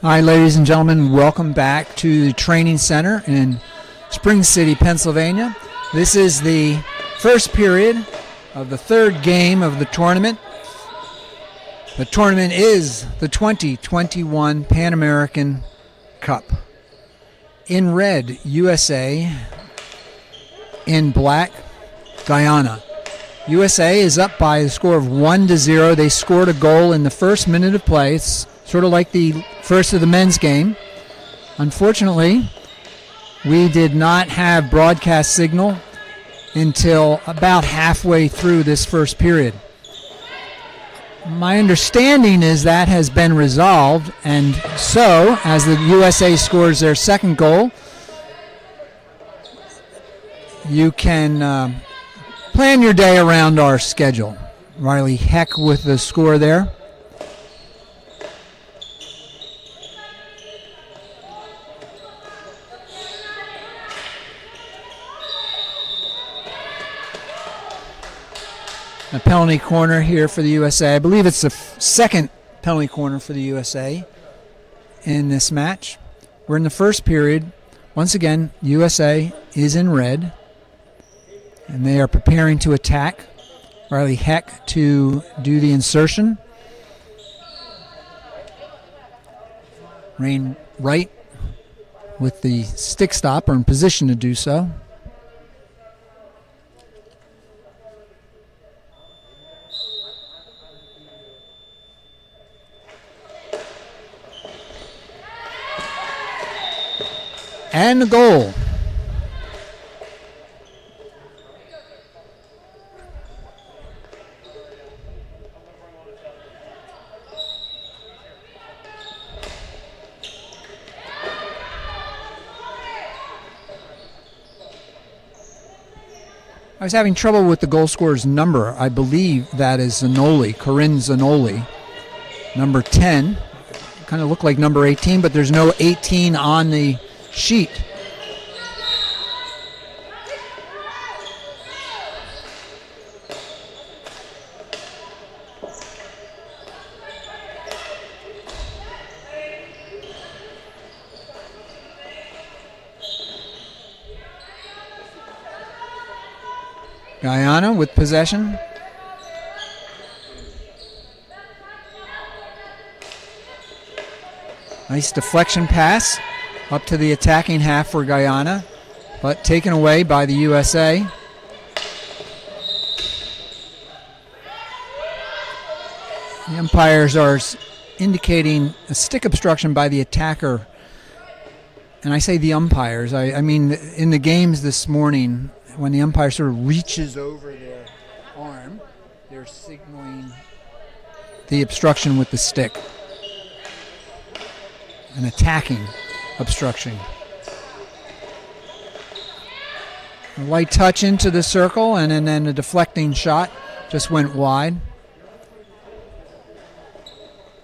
Hi, ladies and gentlemen. Welcome back to the training center in Spring City, Pennsylvania. This is the first period of the third game of the tournament. The tournament is the 2021 Pan American Cup. In red, USA. In black, Guyana. USA is up by a score of 1-0. They scored a goal in the first minute of play. It's sort of like the first of the men's game. Unfortunately, we did not have broadcast signal until about halfway through this first period. My understanding is that has been resolved, and so as the USA scores their second goal, you can plan your day around our schedule. Riley Heck with the score there. A penalty corner here for the USA. I believe it's the second penalty corner for the USA in this match. We're in the first period. Once again, USA is in red, and they are preparing to attack. Riley Heck to do the insertion. Rain Wright with the stick stopper in position to do so. And the goal. I was having trouble with the goal scorer's number. I believe that is Zanoli, Corinne Zanoli, number 10. Kind of looked like number 18, but there's no 18 on the sheet. Guyana with possession. Nice deflection pass up to the attacking half for Guyana, but taken away by the USA. The umpires are indicating a stick obstruction by the attacker. And I say the umpires, I mean in the games this morning, when the umpire sort of reaches over their arm, they're signaling the obstruction with the stick. An attacking obstruction. A light touch into the circle, and then a deflecting shot just went wide.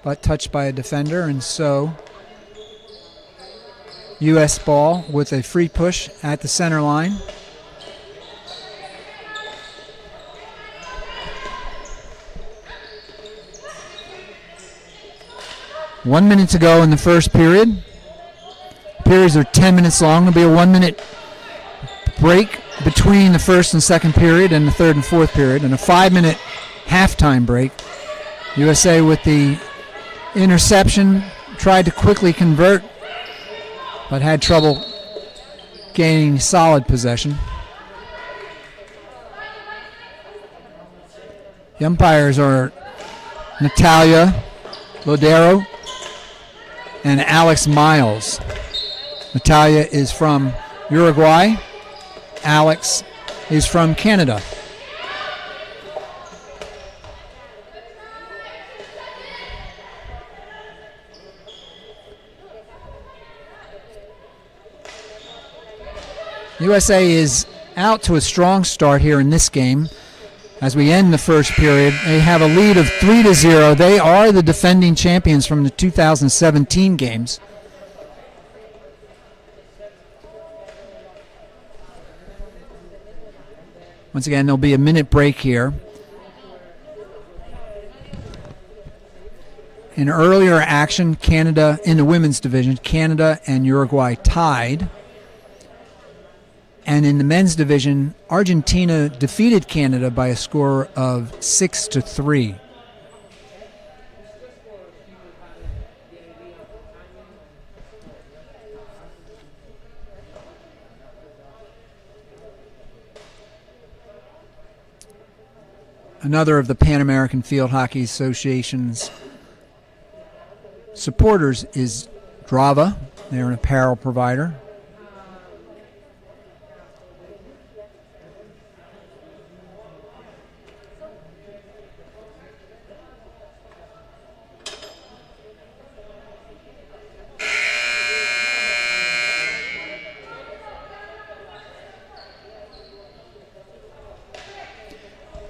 But touched by a defender, and so U.S. ball with a free push at the center line. One minute to go in the first period. Periods are 10 minutes long. There'll be a 1 minute break between the first and second period and the third and fourth period, and a 5 minute halftime break. USA with the interception tried to quickly convert, but had trouble gaining solid possession. The umpires are Natalia Lodero and Alex Miles. Natalia is from Uruguay. Alex is from Canada. USA is out to a strong start here in this game. As we end the first period, they have a lead of 3-0. They are the defending champions from the 2017 games. Once again, there'll be a minute break here. In earlier action, Canada, in the women's division, Canada and Uruguay tied. And in the men's division, Argentina defeated Canada by a score of 6-3. Another of the Pan American Field Hockey Association's supporters is Drava. They're an apparel provider.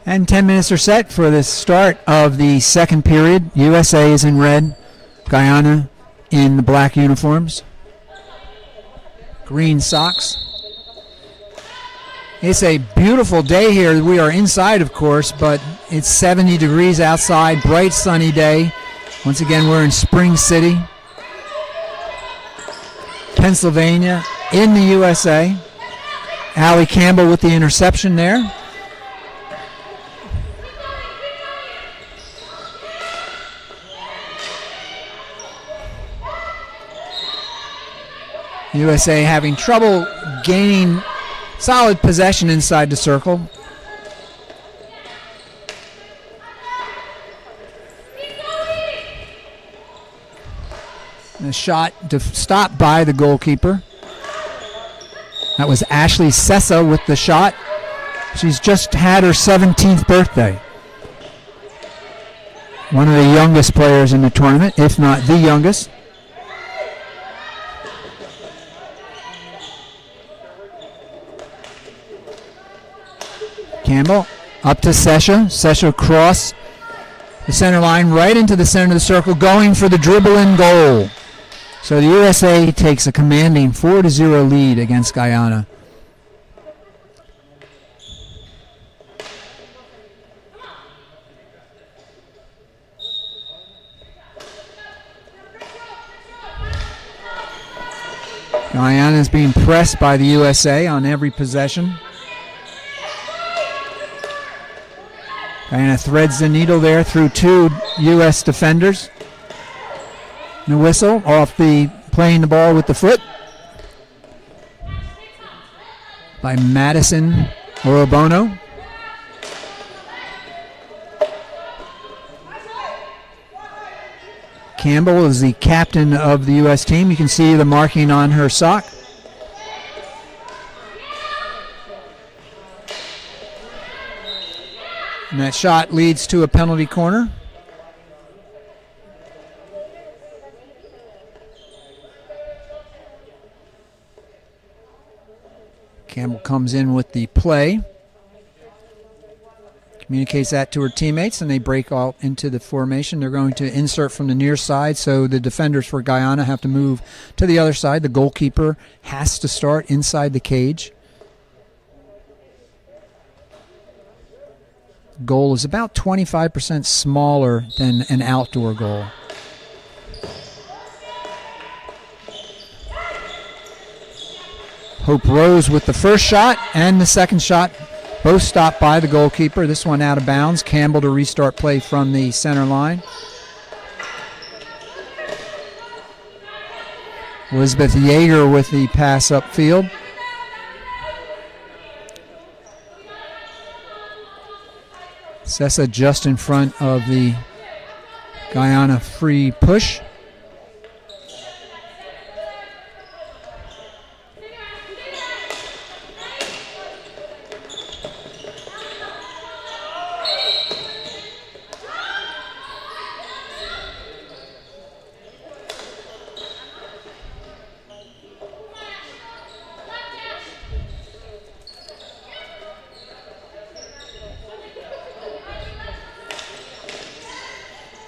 And 10 minutes are set for the start of the second period. USA is in red, Guyana in the black uniforms, green socks. It's a beautiful day here. We are inside, of course, but it's 70 degrees outside, bright sunny day. Once again, we're in Spring City, Pennsylvania, in the USA. Allie Campbell with the interception there. USA having trouble gaining solid possession inside the circle. And a shot stopped by the goalkeeper. That was Ashley Sessa with the shot. She's just had her 17th birthday. One of the youngest players in the tournament, if not the youngest. Campbell up to Sesha. Sesha cross the center line right into the center of the circle, going for the dribble and goal. So the USA takes a commanding 4-0 lead against Guyana. Guyana is being pressed by the USA on every possession. Guyana threads the needle there through two U.S. defenders. And a whistle off the playing the ball with the foot by Madison Orobono. Campbell is the captain of the U.S. team. You can see the marking on her sock. And that shot leads to a penalty corner. Campbell comes in with the play. Communicates that to her teammates, and they break out into the formation. They're going to insert from the near side, so the defenders for Guyana have to move to the other side. The goalkeeper has to start inside the cage. Goal is about 25% smaller than an outdoor goal. Hope Rose with the first shot and the second shot, both stopped by the goalkeeper. This one out of bounds. Campbell to restart play from the center line. Elizabeth Yeager with the pass upfield. Sessa just in front of the Guyana free push.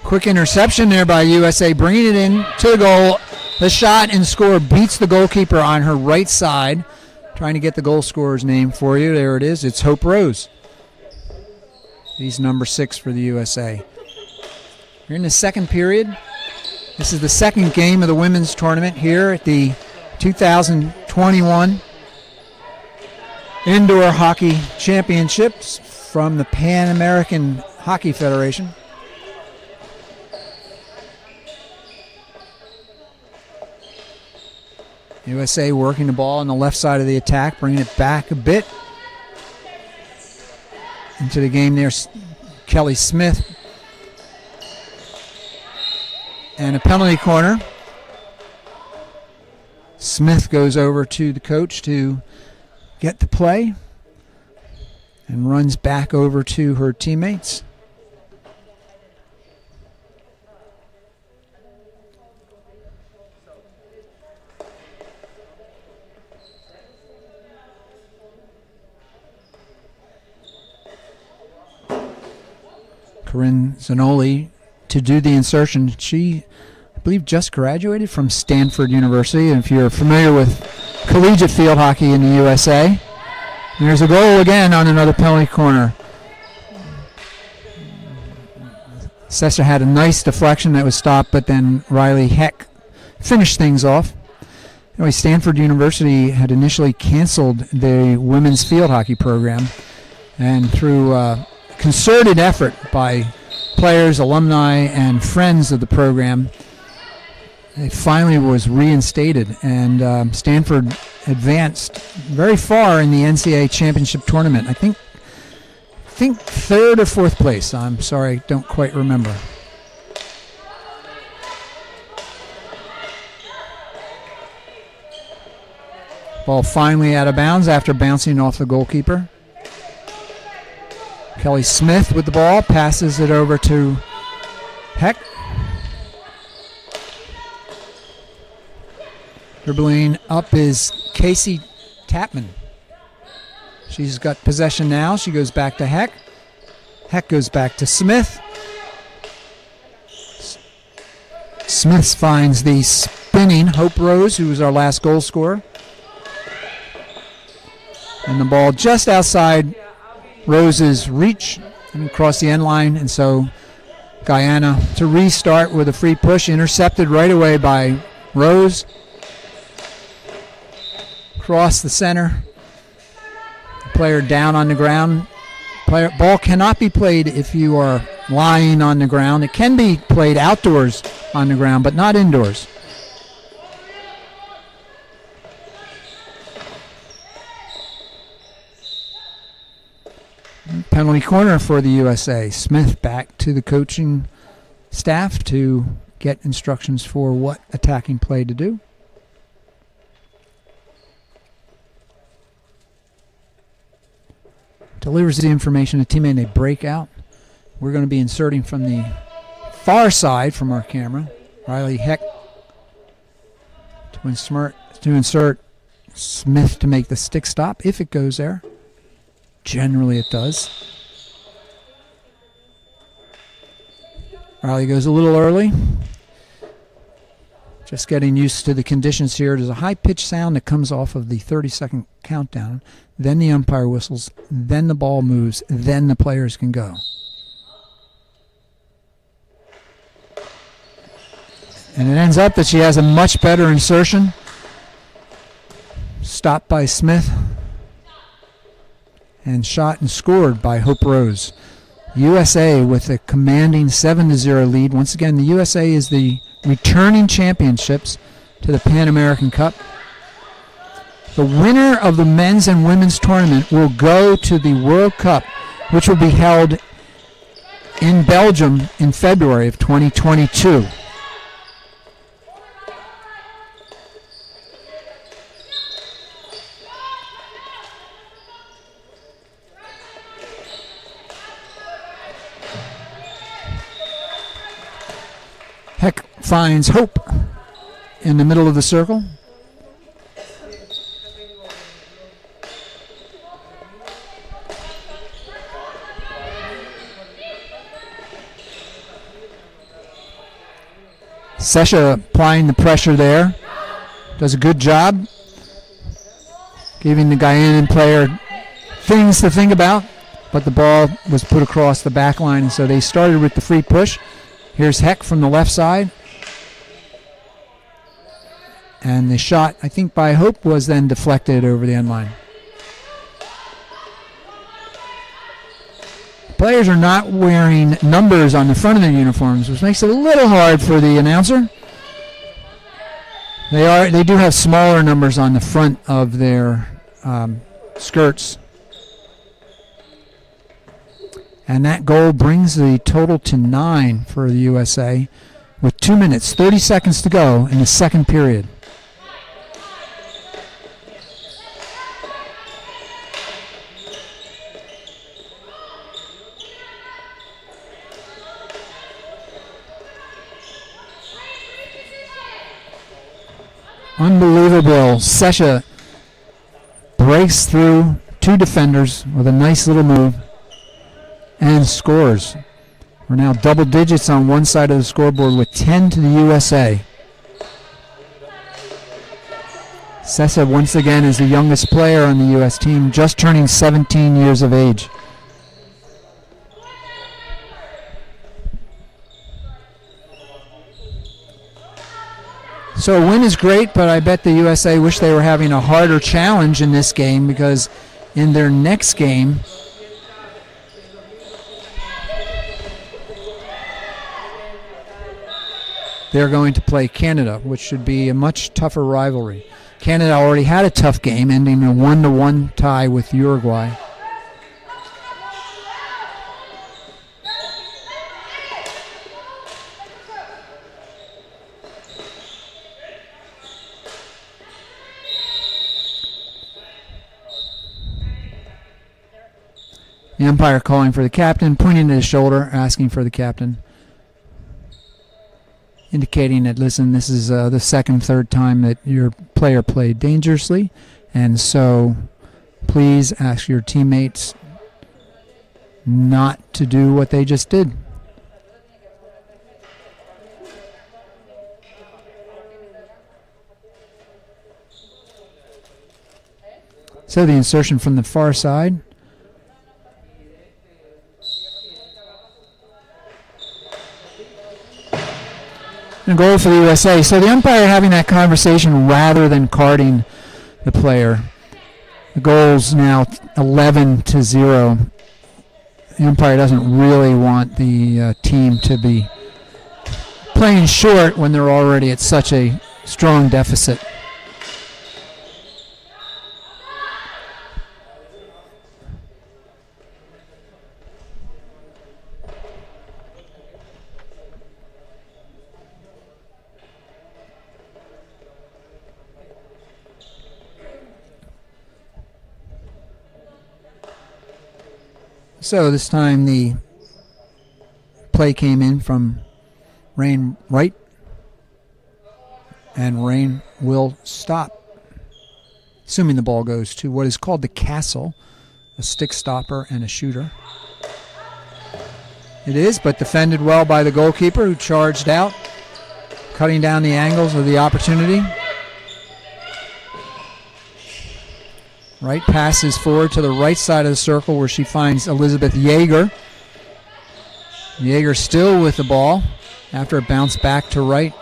Quick interception there by USA, bringing it in to the goal. The shot and score beats the goalkeeper on her right side. Trying to get the goal scorer's name for you. There it is. It's Hope Rose. He's number 6 for the USA. We're in the second period. This is the second game of the women's tournament here at the 2021 Indoor Hockey Championships from the Pan American Hockey Federation. USA working the ball on the left side of the attack, bringing it back a bit into the game there. Kelly Smith. And a penalty corner. Smith goes over to the coach to get the play and runs back over to her teammates. Corinne Zanoli to do the insertion. She, I believe, just graduated from Stanford University. And if you're familiar with collegiate field hockey in the USA, there's a goal again on another penalty corner. Sessa had a nice deflection that was stopped, but then Riley Heck finished things off. Anyway, Stanford University had initially canceled the women's field hockey program, and through concerted effort by players, alumni, and friends of the program, it finally was reinstated, and Stanford advanced very far in the NCAA championship tournament. I think third or fourth place. I'm sorry, don't quite remember. Ball finally out of bounds after bouncing off the goalkeeper. Kelly Smith with the ball, passes it over to Heck. Dribbling up is Casey Tapman. She's got possession now. She goes back to Heck. Heck goes back to Smith. Smith finds the spinning Hope Rose, who was our last goal scorer. And the ball just outside Rose's reach and across the end line, and so Guyana to restart with a free push, intercepted right away by Rose. Across the center, player down on the ground. Ball cannot be played if you are lying on the ground. It can be played outdoors on the ground, but not indoors. Penalty corner for the USA. Smith back to the coaching staff to get instructions for what attacking play to do. Delivers the information to teammate and they break out. We're going to be inserting from the far side from our camera. Riley Heck to insert Smith to make the stick stop if it goes there. Generally it does. Riley goes a little early. Just getting used to the conditions here. There's a high-pitched sound that comes off of the 30-second countdown. Then the umpire whistles. Then the ball moves. Then the players can go. And it ends up that she has a much better insertion. Stopped by Smith. And shot and scored by Hope Rose. USA with a commanding 7-0 lead. Once again, the USA is the returning championships to the Pan American Cup. The winner of the men's and women's tournament will go to the World Cup, which will be held in Belgium in February of 2022. Heck finds Hope in the middle of the circle. Sesha applying the pressure there. Does a good job giving the Guyanan player things to think about, but the ball was put across the back line, and so they started with the free push. Here's Heck from the left side. And the shot, I think by Hope, was then deflected over the end line. Players are not wearing numbers on the front of their uniforms, which makes it a little hard for the announcer. They do have smaller numbers on the front of their skirts. And that goal brings the total to 9 for the USA with 2 minutes, 30 seconds to go in the second period. Unbelievable. Sesha breaks through 2 defenders with a nice little move and scores. We're now double digits on one side of the scoreboard with 10 to the USA. Sesha once again is the youngest player on the U.S. team, just turning 17 years of age. So a win is great, but I bet the USA wish they were having a harder challenge in this game, because in their next game, they're going to play Canada, which should be a much tougher rivalry. Canada already had a tough game, ending a 1-1 tie with Uruguay. The umpire calling for the captain, pointing to his shoulder, asking for the captain, indicating that, listen, this is the second, third time that your player played dangerously, and so please ask your teammates not to do what they just did. So the insertion from the far side. And a goal for the USA. So the umpire having that conversation rather than carding the player. The goal's now 11-0. The umpire doesn't really want the team to be playing short when they're already at such a strong deficit. So this time the play came in from Rain Wright, and Rain will stop, assuming the ball goes to what is called the castle, a stick stopper and a shooter. It is, but defended well by the goalkeeper, who charged out, cutting down the angles of the opportunity. Wright passes forward to the right side of the circle, where she finds Elizabeth Yeager. Yeager still with the ball after a bounce back to Wright.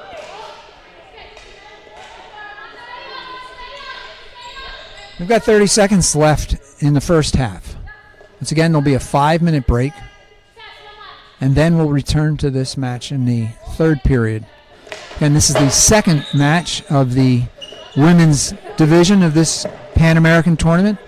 We've got 30 seconds left in the first half. Once again, there'll be a 5-minute break, and then we'll return to this match in the third period. And this is the second match of the women's division of this Pan American tournament.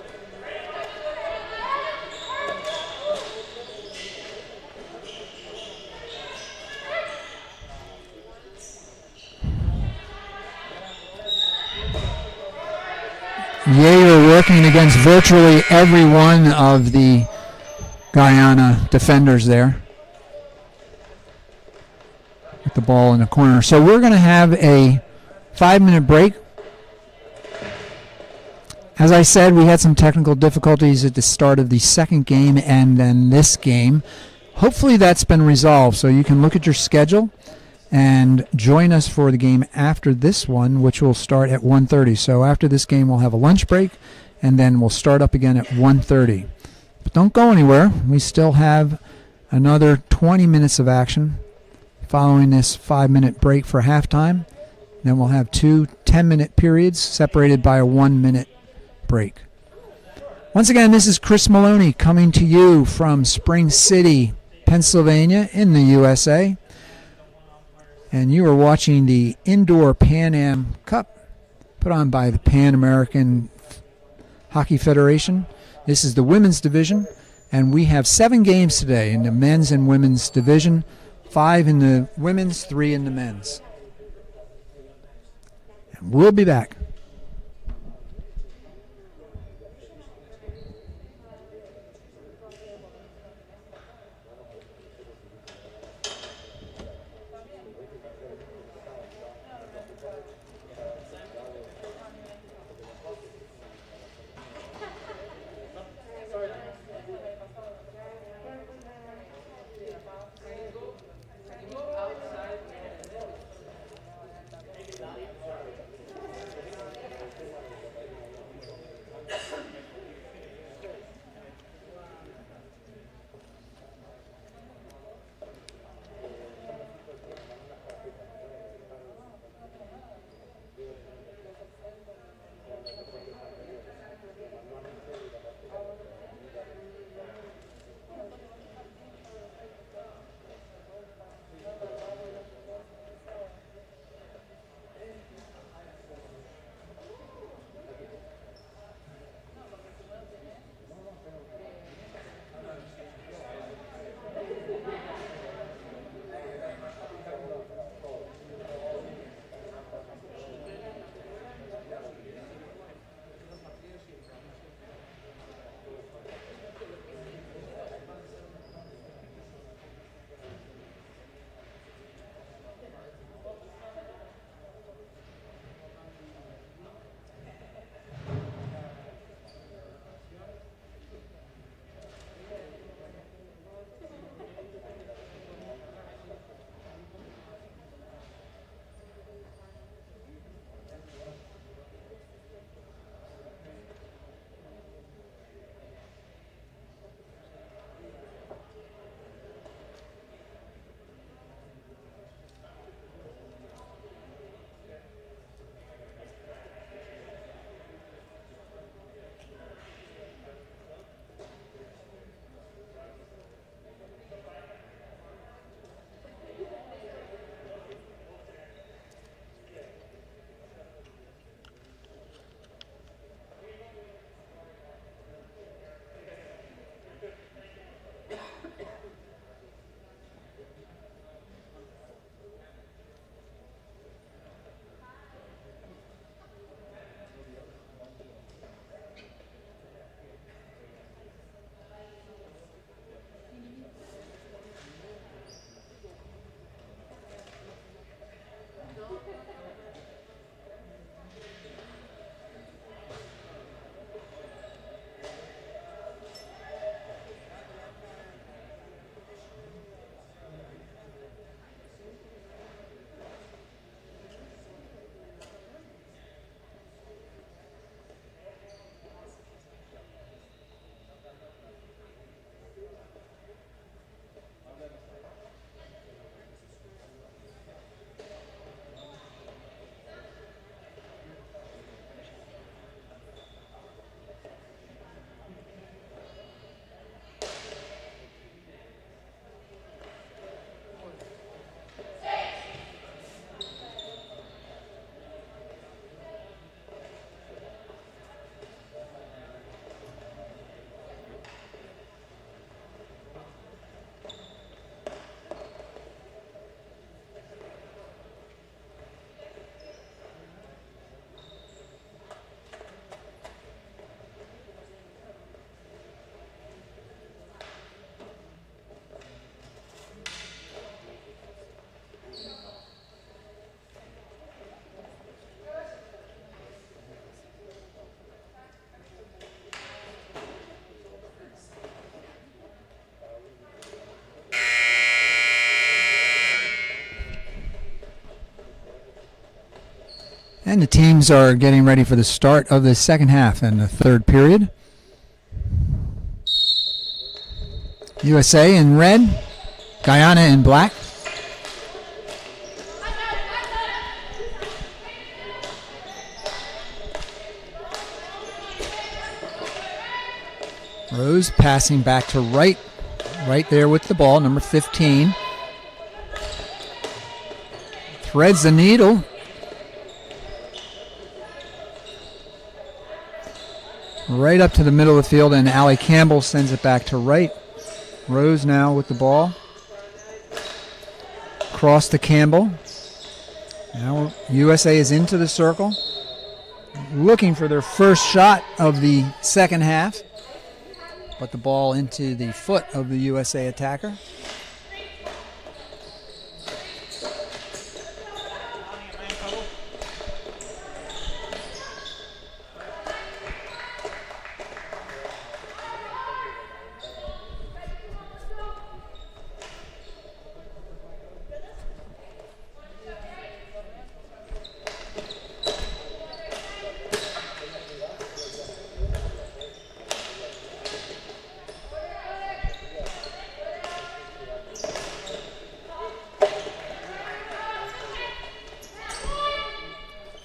Yeager working against virtually every one of the Guyana defenders there, with the ball in the corner. So we're going to have a 5-minute break. As I said, we had some technical difficulties at the start of the second game and then this game. Hopefully that's been resolved, so you can look at your schedule and join us for the game after this one, which will start at 1:30. So after this game, we'll have a lunch break, and then we'll start up again at 1:30. But don't go anywhere. We still have another 20 minutes of action following this 5-minute break for halftime. Then we'll have 2 10-minute periods separated by a 1-minute break. Once again, this is Chris Maloney coming to you from Spring City, Pennsylvania in the USA. And you are watching the Indoor Pan Am Cup put on by the Pan American Hockey Federation. This is the women's division, and we have 7 games today in the men's and women's division, 5 in the women's, 3 in the men's. And we'll be back. And the teams are getting ready for the start of the second half and the third period. USA in red, Guyana in black. Rose passing back to right there with the ball, number 15. Threads the needle. Right up to the middle of the field, and Allie Campbell sends it back to right. Rose now with the ball. Cross to Campbell. Now USA is into the circle, looking for their first shot of the second half, but the ball into the foot of the USA attacker.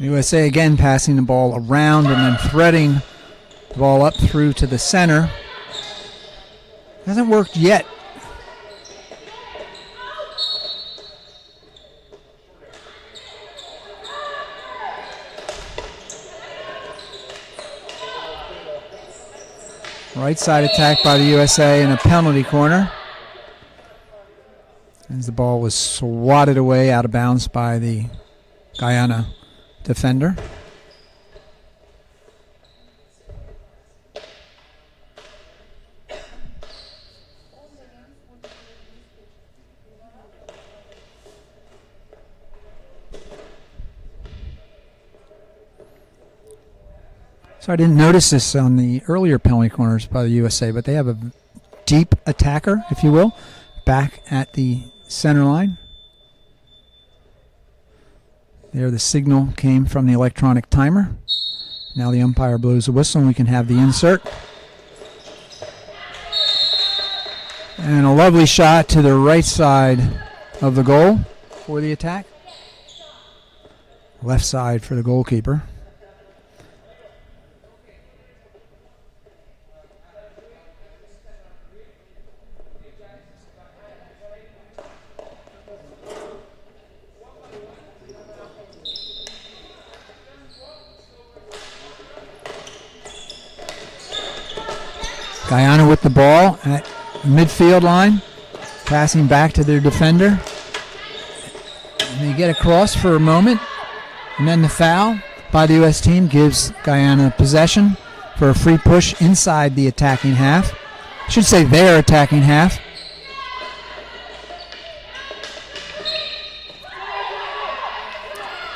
USA again passing the ball around and then threading the ball up through to the center. Hasn't worked yet. Right side attack by the USA in a penalty corner, as the ball was swatted away out of bounds by the Guyana defender. So I didn't notice this on the earlier penalty corners by the USA, but they have a deep attacker, if you will, back at the center line. There the signal came from the electronic timer. Now the umpire blows the whistle and we can have the insert. And a lovely shot to the right side of the goal for the attack. Left side for the goalkeeper. Guyana with the ball at midfield line, passing back to their defender. And they get across for a moment, and then the foul by the U.S. team gives Guyana possession for a free push inside the attacking half. I should say their attacking half.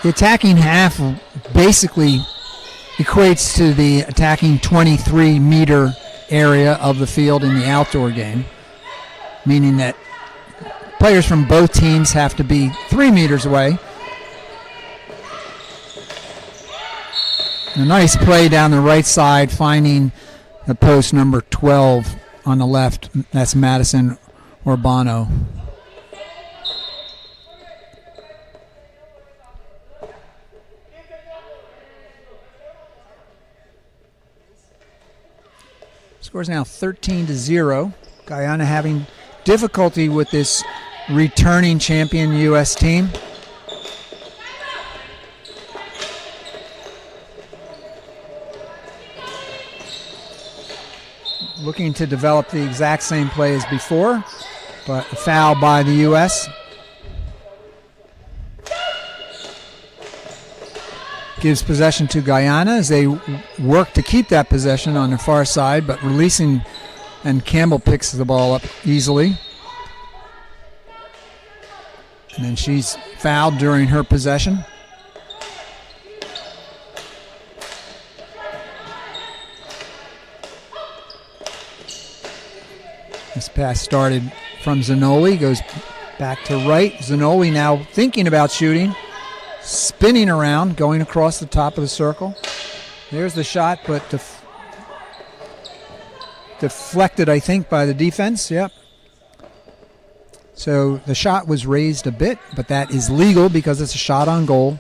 The attacking half basically equates to the attacking 23-meter area of the field in the outdoor game, meaning that players from both teams have to be 3 meters away. A nice play down the right side, finding the post number 12 on the left. That's Madison Urbano. Score's now 13-0. Guyana having difficulty with this returning champion U.S. team. Looking to develop the exact same play as before, but a foul by the U.S. Gives possession to Guyana as they work to keep that possession on the far side, but releasing, and Campbell picks the ball up easily. And then she's fouled during her possession. This pass started from Zanoli, goes back to right. Zanoli now thinking about shooting. Spinning around, going across the top of the circle. There's the shot, but deflected, I think, by the defense. Yep. So the shot was raised a bit, but that is legal because it's a shot on goal.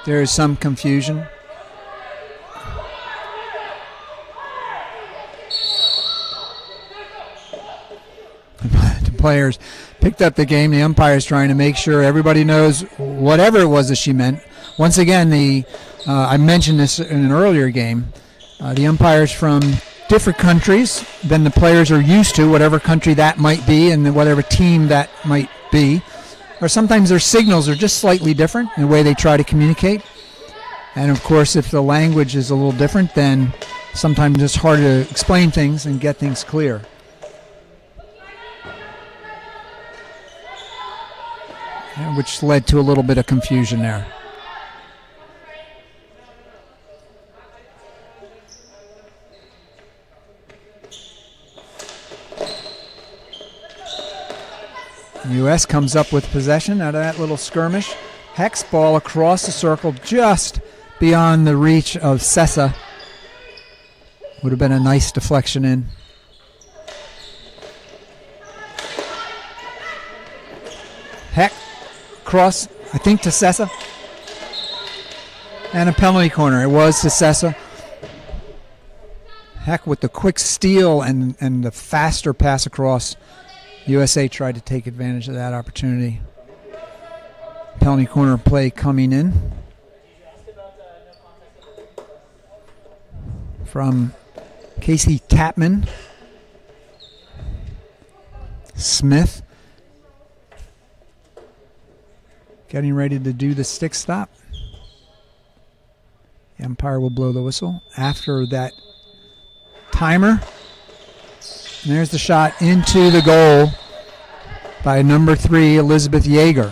There is some confusion. The players picked up the game. The umpire's trying to make sure everybody knows whatever it was that she meant. Once again, I mentioned this in an earlier game. The umpires from different countries than the players are used to, whatever country that might be and whatever team that might be. Or sometimes their signals are just slightly different in the way they try to communicate. And of course, if the language is a little different, then sometimes it's hard to explain things and get things clear. Which led to a little bit of confusion there. The U.S. comes up with possession out of that little skirmish. Hex ball across the circle just beyond the reach of Sessa. Would have been a nice deflection in. Heck cross, I think, to Sessa. And a penalty corner. It was to Sessa. Heck with the quick steal and the faster pass across. USA tried to take advantage of that opportunity. Penalty corner play coming in from Casey Tapman. Smith getting ready to do the stick stop. The umpire will blow the whistle after that timer. And there's the shot into the goal by number 3, Elizabeth Yeager.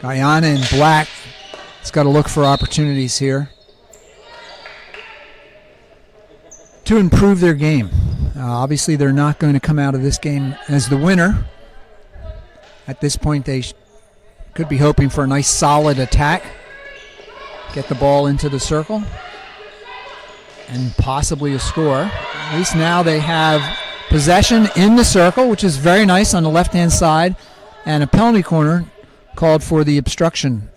Guyana in black has got to look for opportunities here to improve their game. Obviously, they're not going to come out of this game as the winner. At this point, they could be hoping for a nice solid attack, get the ball into the circle, and possibly a score. At least now they have possession in the circle, which is very nice on the left-hand side, and a penalty corner called for the obstruction.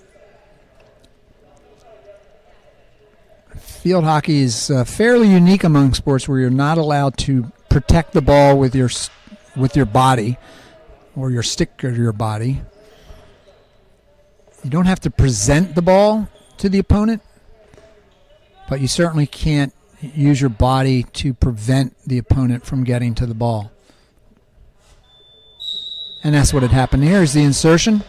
Field hockey is fairly unique among sports where you're not allowed to protect the ball with your body or your stick or your body. You don't have to present the ball to the opponent, but you certainly can't use your body to prevent the opponent from getting to the ball. And that's what had happened here is the insertion.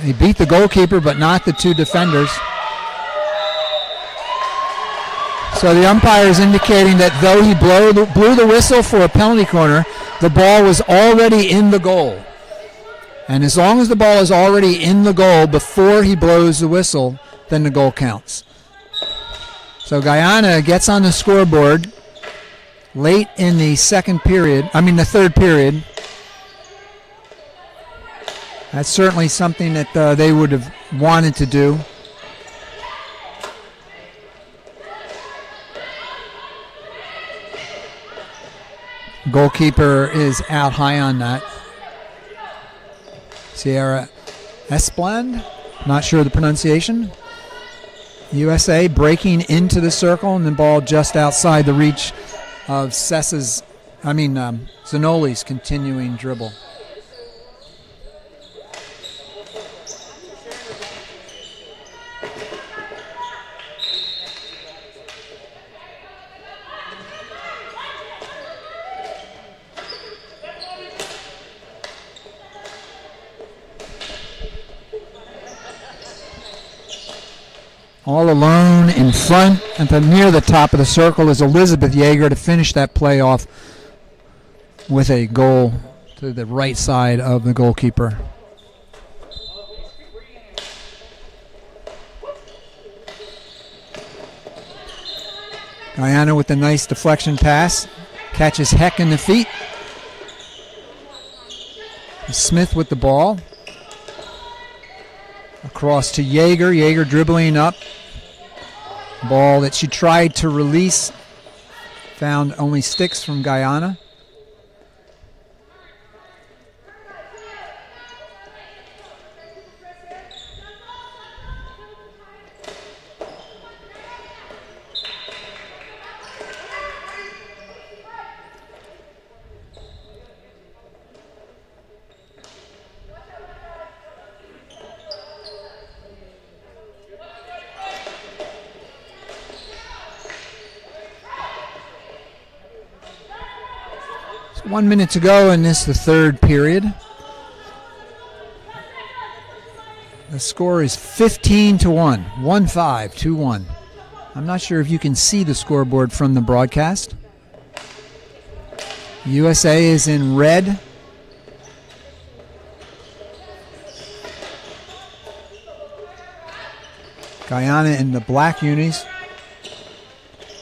They beat the goalkeeper, but not the 2 defenders. So the umpire is indicating that though he blew the whistle for a penalty corner, the ball was already in the goal. And as long as the ball is already in the goal before he blows the whistle, then the goal counts. So Guyana gets on the scoreboard late in the third period. That's certainly something that they would have wanted to do. Goalkeeper is out high on that. Sierra Espland, not sure of the pronunciation. USA breaking into the circle and the ball just outside the reach of Zanoli's continuing dribble. All alone in front near the top of the circle is Elizabeth Yeager to finish that play off with a goal to the right side of the goalkeeper. Guyana with a nice deflection pass. Catches Heck in the feet. Smith with the ball. Across to Yeager. Yeager dribbling up. Ball that she tried to release. Found only sticks from Guyana. So 1 minute to go in this, the third period. The score is 15-1, 1-5, 2-1. I'm not sure if you can see the scoreboard from the broadcast. USA is in red. Guyana in the black unis.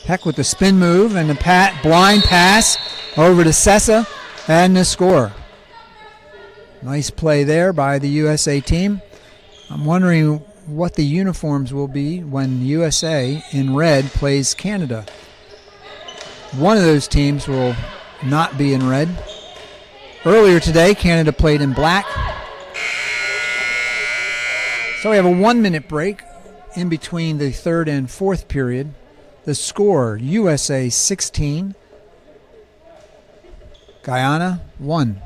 Heck with the spin move and the blind pass over to Sessa and the score. Nice play there by the USA team. I'm wondering what the uniforms will be when USA in red plays Canada. One of those teams will not be in red. Earlier today, Canada played in black. So we have a 1 minute break in between the third and fourth period. The score, USA 16, Guyana 1.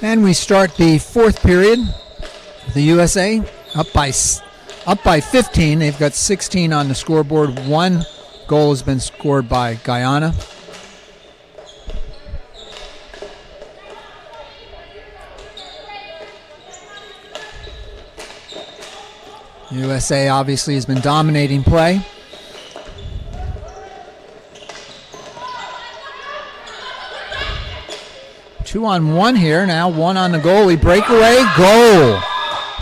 And we start the fourth period. The USA up by 15. They've got 16 on the scoreboard. One goal has been scored by Guyana. USA obviously has been dominating play. Two on one here now, one on the goalie. Breakaway, goal.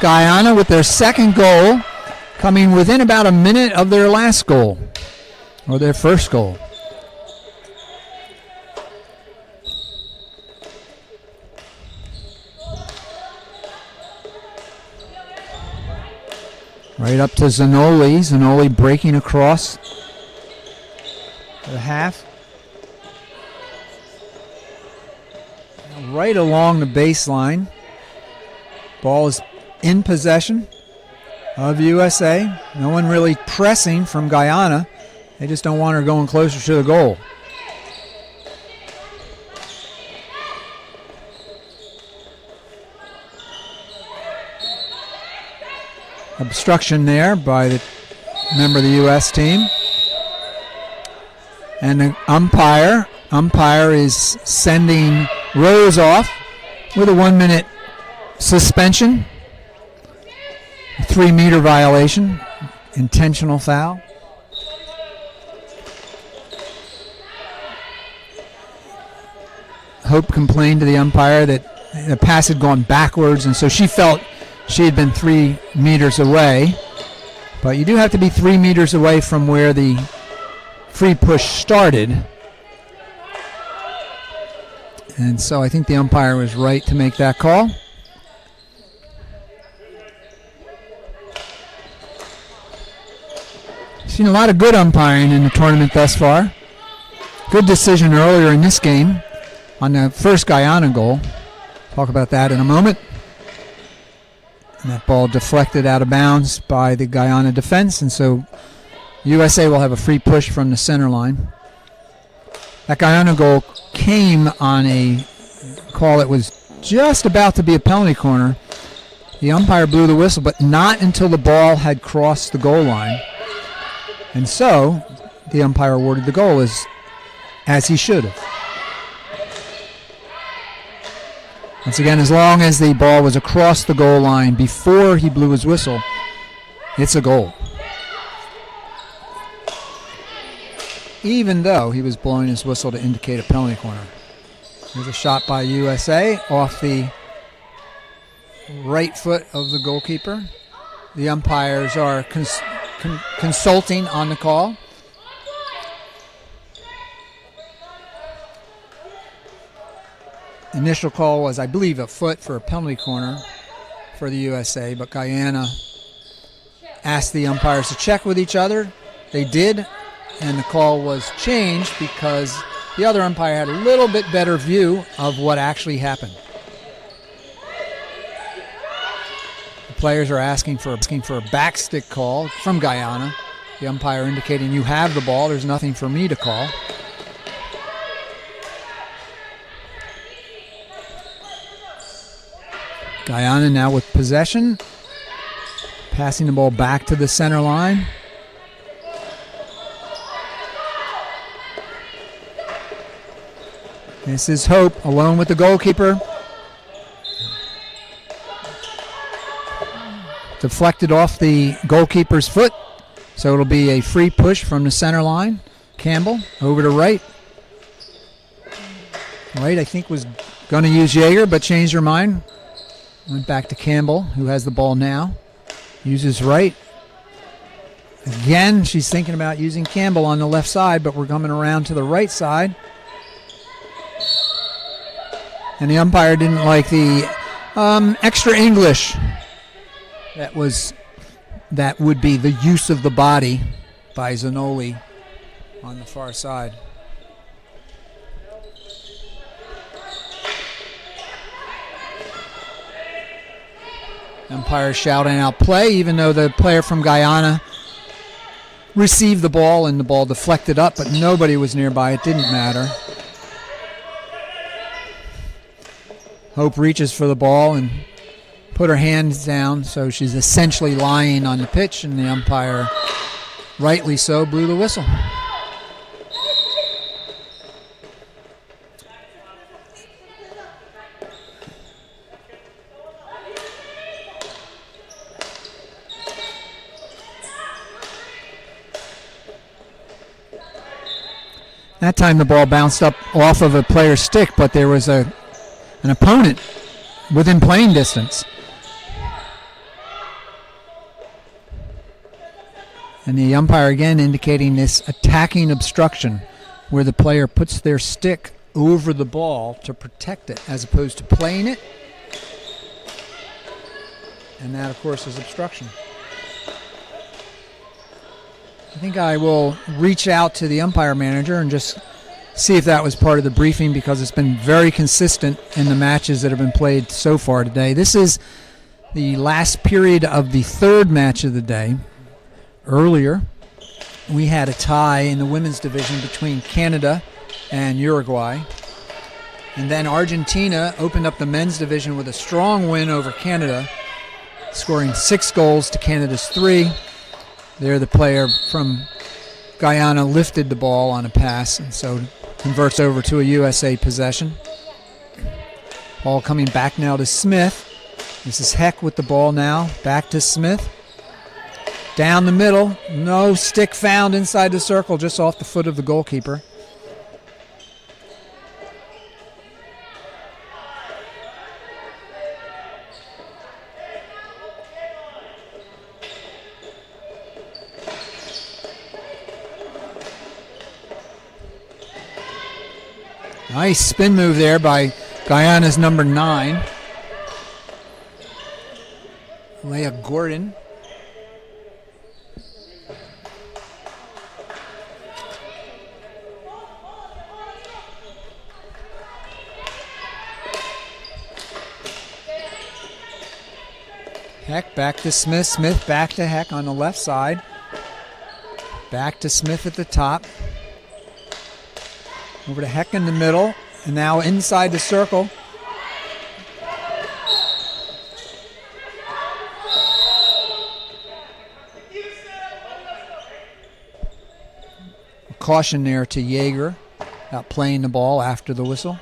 Guyana with their second goal, coming within about a minute of their last goal, or their first goal. Right up to Zanoli. Zanoli breaking across the half. Right along the baseline. Ball is in possession of USA. No one really pressing from Guyana. They just don't want her going closer to the goal. Obstruction there by the member of the U.S. team. And the umpire is sending Rose off with a 1 minute suspension. 3 meter violation. Intentional foul. Hope complained to the umpire that the pass had gone backwards, and so she felt she had been 3 meters away. But you do have to be 3 meters away from where the free push started. And so I think the umpire was right to make that call. Seen a lot of good umpiring in the tournament thus far. Good decision earlier in this game on the first Guyana goal. Talk about that in a moment. And that ball deflected out of bounds by the Guyana defense, and so USA will have a free push from the center line. That Guyana goal came on a call that was just about to be a penalty corner. The umpire blew the whistle, but not until the ball had crossed the goal line. And so the umpire awarded the goal as he should have. Once again, as long as the ball was across the goal line before he blew his whistle, it's a goal. Even though he was blowing his whistle to indicate a penalty corner. There's a shot by USA off the right foot of the goalkeeper. The umpires are consulting on the call. Initial call was, I believe, a foot for a penalty corner for the USA, but Guyana asked the umpires to check with each other. They did, and the call was changed because the other umpire had a little bit better view of what actually happened. The players are asking for a backstick call from Guyana. The umpire indicating, you have the ball, there's nothing for me to call. Guyana now with possession, passing the ball back to the center line. This is Hope alone with the goalkeeper. Deflected off the goalkeeper's foot, so it'll be a free push from the center line. Campbell over to Wright. Wright, I think, was going to use Yeager, but changed her mind. Went back to Campbell, who has the ball now. Uses Wright. Again, she's thinking about using Campbell on the left side, but we're coming around to the right side. And the umpire didn't like the extra English. That would be the use of the body by Zanoli on the far side. Umpire shouting out play, even though the player from Guyana received the ball and the ball deflected up, but nobody was nearby. It didn't matter. Hope reaches for the ball and put her hands down, so she's essentially lying on the pitch, and the umpire, rightly so, blew the whistle. That time the ball bounced up off of a player's stick, but there was an opponent within playing distance. And the umpire again indicating this attacking obstruction where the player puts their stick over the ball to protect it as opposed to playing it. And that, of course, is obstruction. I think I will reach out to the umpire manager and just see if that was part of the briefing, because it's been very consistent in the matches that have been played so far today. This is the last period of the third match of the day. Earlier, we had a tie in the women's division between Canada and Uruguay. And then Argentina opened up the men's division with a strong win over Canada, scoring 6 goals to Canada's 3. There, the player from Guyana lifted the ball on a pass, and so converts over to a USA possession. Ball coming back now to Smith. This is Heck with the ball now. Back to Smith. Down the middle. No stick found inside the circle, just off the foot of the goalkeeper. Nice spin move there by Guyana's number 9, Leah Gordon. Heck back to Smith. Smith back to Heck on the left side. Back to Smith at the top. Over to Heck in the middle. And now inside the circle. Caution there to Yeager about playing the ball after the whistle.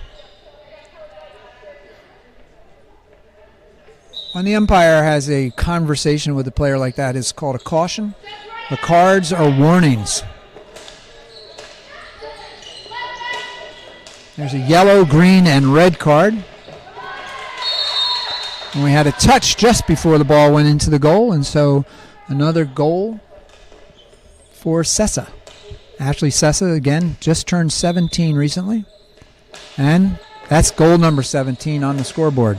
When the umpire has a conversation with a player like that, it's called a caution. The cards are warnings. There's a yellow, green, and red card. And we had a touch just before the ball went into the goal, and so another goal for Sessa. Ashley Sessa, again, just turned 17 recently. And that's goal number 17 on the scoreboard.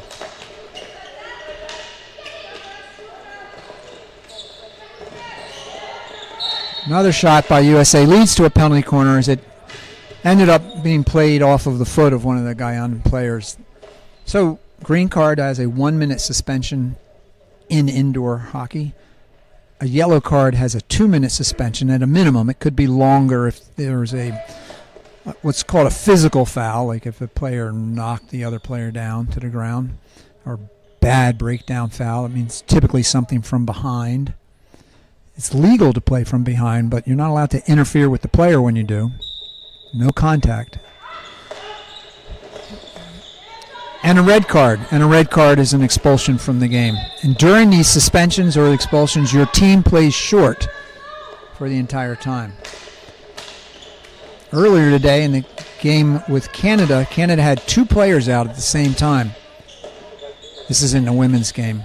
Another shot by USA leads to a penalty corner as it ended up being played off of the foot of one of the Guyana players. So, green card has a 1-minute suspension in indoor hockey. A yellow card has a 2-minute suspension at a minimum. It could be longer if there's a what's called a physical foul, like if a player knocked the other player down to the ground, or bad breakdown foul. It means typically something from behind. It's legal to play from behind, but you're not allowed to interfere with the player when you do. No contact. And a red card. And a red card is an expulsion from the game. And during these suspensions or expulsions, your team plays short for the entire time. Earlier today in the game with Canada, Canada had 2 players out at the same time. This is in the women's game.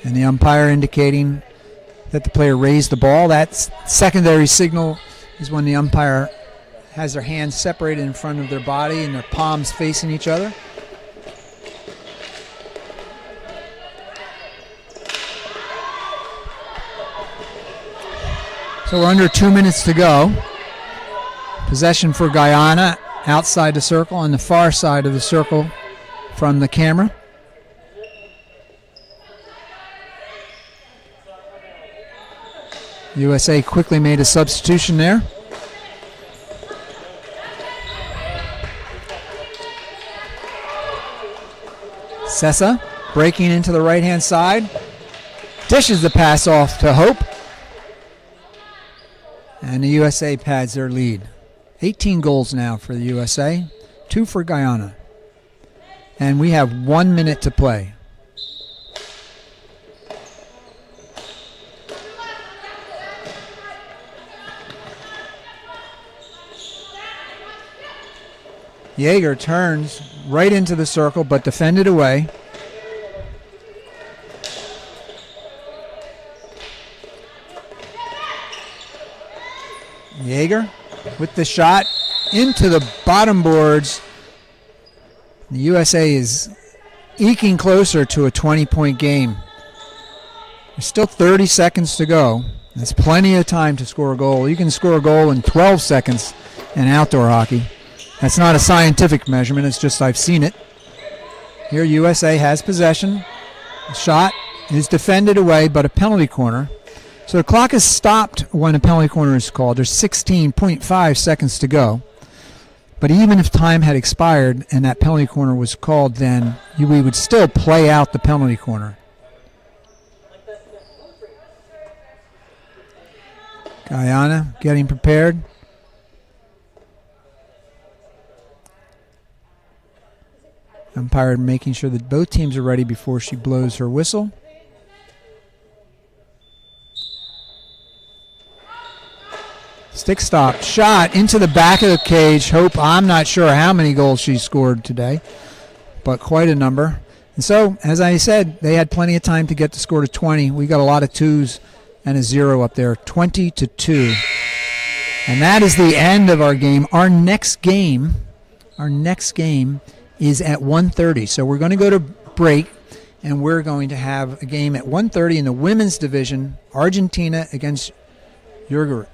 And the umpire indicating that the player raised the ball. That secondary signal is when the umpire has their hands separated in front of their body and their palms facing each other. So we're under 2 minutes to go. Possession for Guyana outside the circle on the far side of the circle from the camera. USA quickly made a substitution there. Sessa breaking into the right-hand side. Dishes the pass off to Hope. And the USA pads their lead. 18 goals now for the USA, 2 for Guyana. And we have 1 minute to play. Yeager turns right into the circle, but defended away. Yeager with the shot into the bottom boards. The USA is eking closer to a 20-point game. There's still 30 seconds to go. That's plenty of time to score a goal. You can score a goal in 12 seconds in outdoor hockey. That's not a scientific measurement. It's just I've seen it. Here USA has possession. The shot is defended away, but a penalty corner. So the clock is stopped when a penalty corner is called. There's 16.5 seconds to go. But even if time had expired and that penalty corner was called, then we would still play out the penalty corner. Guyana getting prepared. Umpire making sure that both teams are ready before she blows her whistle. Stick stop. Shot into the back of the cage. Hope, I'm not sure how many goals she scored today, but quite a number. And so, as I said, they had plenty of time to get the score to 20. We got a lot of 2s and a 0 up there, 20-2. And that is the end of our game. Our next game is at 1:30. So we're going to go to break, and we're going to have a game at 1:30 in the women's division, Argentina against Uruguay.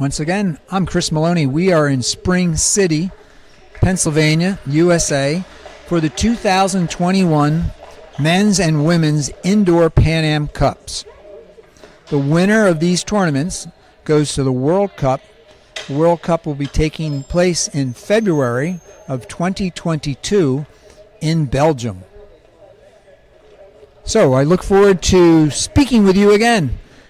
Once again, I'm Chris Maloney. We are in Spring City, Pennsylvania, USA, for the 2021 Men's and Women's Indoor Pan Am Cups. The winner of these tournaments goes to the World Cup. The World Cup will be taking place in February of 2022 in Belgium. So I look forward to speaking with you again.